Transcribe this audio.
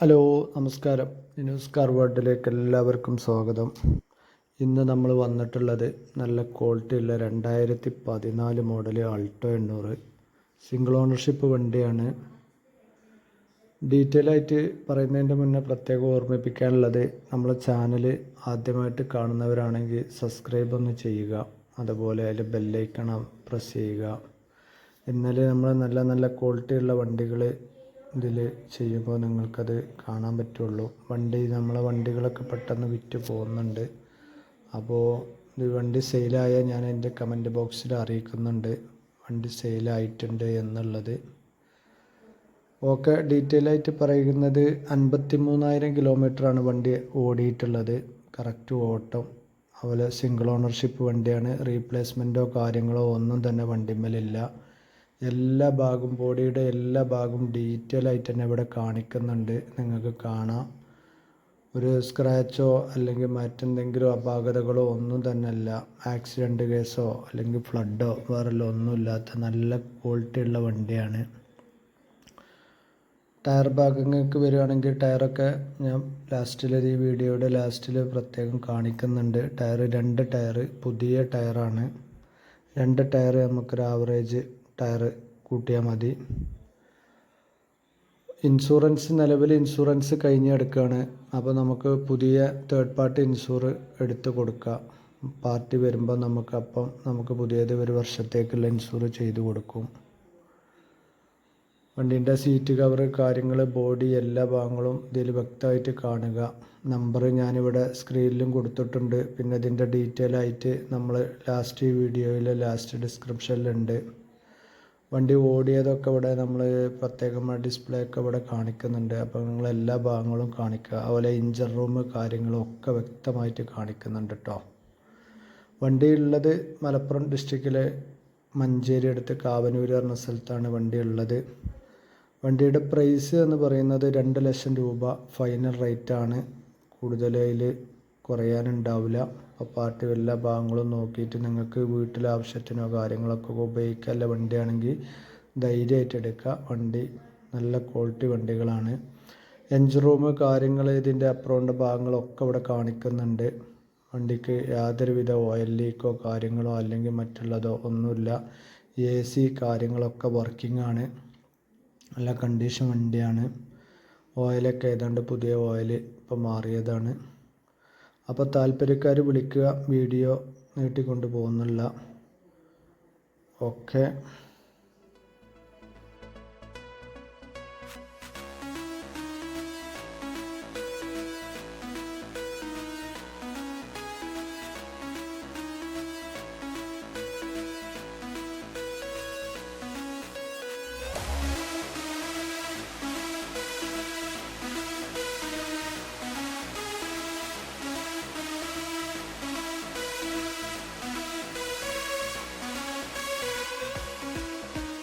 Hello, നമസ്കാരം. News car വേൾഡിലേക്ക് എല്ലാവർക്കും സ്വാഗതം. ഇന്ന് നമ്മൾ വന്നിട്ടുള്ളത് നല്ല ക്വാളിറ്റിയുള്ള 2014 മോഡൽ ആൾട്ടോ 800 സിംഗിൾ ഓണർഷിപ്പ് വണ്ടിയാണ്. ഡീറ്റെയിൽ ആയിട്ട് പറയുന്നതിൻ്റെ മുന്നേ പ്രത്യേകം ഓർമ്മിപ്പിക്കാനുള്ളത്, നമ്മളെ ചാനൽ ആദ്യമായിട്ട് കാണുന്നവരാണെങ്കിൽ സബ്സ്ക്രൈബ് ഒന്ന് ചെയ്യുക, അതുപോലെ അതിൽ ബെല്ലൈക്കൺ പ്രസ് ചെയ്യുക. എന്നാലേ നമ്മൾ നല്ല നല്ല ക്വാളിറ്റിയുള്ള വണ്ടികൾ ഇതിൽ ചെയ്യുമ്പോൾ നിങ്ങൾക്കത് കാണാൻ പറ്റുള്ളൂ. നമ്മളെ വണ്ടികളൊക്കെ പെട്ടെന്ന് വിറ്റ് പോകുന്നുണ്ട്. അപ്പോൾ ഈ വണ്ടി സെയിലായാൽ ഞാൻ എൻ്റെ കമൻറ്റ് ബോക്സിൽ അറിയിക്കുന്നുണ്ട് വണ്ടി സെയിലായിട്ടുണ്ട് എന്നുള്ളത്. ഓക്കെ, ഡീറ്റെയിൽ ആയിട്ട് പറയുന്നത് 53,000 കിലോമീറ്ററാണ് വണ്ടി ഓടിയിട്ടുള്ളത്. കറക്റ്റ് ഓട്ടം. അതുപോലെ സിംഗിൾ ഓണർഷിപ്പ് വണ്ടിയാണ്. റീപ്ലേസ്മെൻറ്റോ കാര്യങ്ങളോ ഒന്നും തന്നെ വണ്ടിമ്മലില്ല. എല്ലാ ഭാഗവും, ബോഡിയുടെ എല്ലാ ഭാഗവും ഡീറ്റെയിൽ ആയിട്ട് തന്നെ ഇവിടെ കാണിക്കുന്നുണ്ട്, നിങ്ങൾക്ക് കാണാം. ഒരു സ്ക്രാച്ചോ അല്ലെങ്കിൽ മറ്റെന്തെങ്കിലും അപാകതകളോ ഒന്നും തന്നെ അല്ല. ആക്സിഡൻറ്റ് കേസോ അല്ലെങ്കിൽ ഫ്ലഡോ വേറെല്ലാം ഒന്നുമില്ലാത്ത നല്ല ക്വാളിറ്റി ഉള്ള വണ്ടിയാണ്. ടയർ ഭാഗങ്ങൾക്ക് വരികയാണെങ്കിൽ ടയറൊക്കെ ഞാൻ ഈ വീഡിയോയുടെ ലാസ്റ്റിൽ പ്രത്യേകം കാണിക്കുന്നുണ്ട്. രണ്ട് ടയർ പുതിയ ടയറാണ്. 2 ടയർ നമുക്കൊരു ആവറേജ് ടയർ കൂട്ടിയാൽ മതി. നിലവിൽ ഇൻഷുറൻസ് കഴിഞ്ഞ് എടുക്കുകയാണ്. അപ്പോൾ നമുക്ക് പുതിയ തേർഡ് പാർട്ടി എടുത്ത് കൊടുക്കാം. പാർട്ടി വരുമ്പോൾ നമുക്ക് പുതിയത് 1 വർഷത്തേക്കുള്ള ഇൻഷൂർ ചെയ്ത് കൊടുക്കും. വണ്ടീൻ്റെ സീറ്റ് കവർ കാര്യങ്ങൾ, ബോഡി എല്ലാ ഭാഗങ്ങളും ഇതിൽ വ്യക്തമായിട്ട് കാണുക. നമ്പർ ഞാനിവിടെ സ്ക്രീനിലും കൊടുത്തിട്ടുണ്ട്. പിന്നെ ഇതിൻ്റെ ഡീറ്റെയിൽ ആയിട്ട് നമ്മൾ ഈ വീഡിയോയിൽ ഡിസ്ക്രിപ്ഷനിലുണ്ട്. വണ്ടി ഓടിയതൊക്കെ ഇവിടെ നമ്മൾ പ്രത്യേകമായി ഡിസ്പ്ലേ ഒക്കെ ഇവിടെ കാണിക്കുന്നുണ്ട്. അപ്പോൾ നിങ്ങൾ എല്ലാ ഭാഗങ്ങളും കാണിക്കുക. അതുപോലെ ഇഞ്ചർ റൂം കാര്യങ്ങളും ഒക്കെ വ്യക്തമായിട്ട് കാണിക്കുന്നുണ്ട് കേട്ടോ. വണ്ടി ഉള്ളത് മലപ്പുറം ഡിസ്ട്രിക്റ്റിലെ മഞ്ചേരി അടുത്ത് കാവനൂർ പറഞ്ഞ സ്ഥലത്താണ് വണ്ടി ഉള്ളത്. വണ്ടിയുടെ പ്രൈസ് എന്ന് പറയുന്നത് 2 ലക്ഷം രൂപ ഫൈനൽ റേറ്റാണ്. കൂടുതൽ അതിൽ കുറയാനുണ്ടാവില്ല. അപ്പോൾ പാർട്ടി എല്ലാ ഭാഗങ്ങളും നോക്കിയിട്ട് നിങ്ങൾക്ക് വീട്ടിലെ ആവശ്യത്തിനോ കാര്യങ്ങളൊക്കെ ഉപയോഗിക്കാനുള്ള വണ്ടിയാണെങ്കിൽ ധൈര്യമായിട്ട് എടുക്കുക. വണ്ടി നല്ല ക്വാളിറ്റി വണ്ടികളാണ്. എൻജിൻ റൂം കാര്യങ്ങൾ, ഇതിൻ്റെ അപ്പുറമുള്ള ഭാഗങ്ങളൊക്കെ ഇവിടെ കാണിക്കുന്നുണ്ട്. വണ്ടിക്ക് യാതൊരുവിധ ഓയിൽ ലീക്കോ കാര്യങ്ങളോ അല്ലെങ്കിൽ മറ്റുള്ളതോ ഒന്നുമില്ല. AC കാര്യങ്ങളൊക്കെ വർക്കിംഗ് ആണ്. നല്ല കണ്ടീഷൻ വണ്ടിയാണ്. ഓയിലൊക്കെ ഏതാണ്ട് പുതിയ ഓയിൽ ഇപ്പോൾ മാറിയതാണ്. അപ്പോൾ താല്പര്യക്കാർ വിളിക്കുക. വീഡിയോ നീട്ടിക്കൊണ്ട് പോകുന്നില്ല. ഓക്കെ.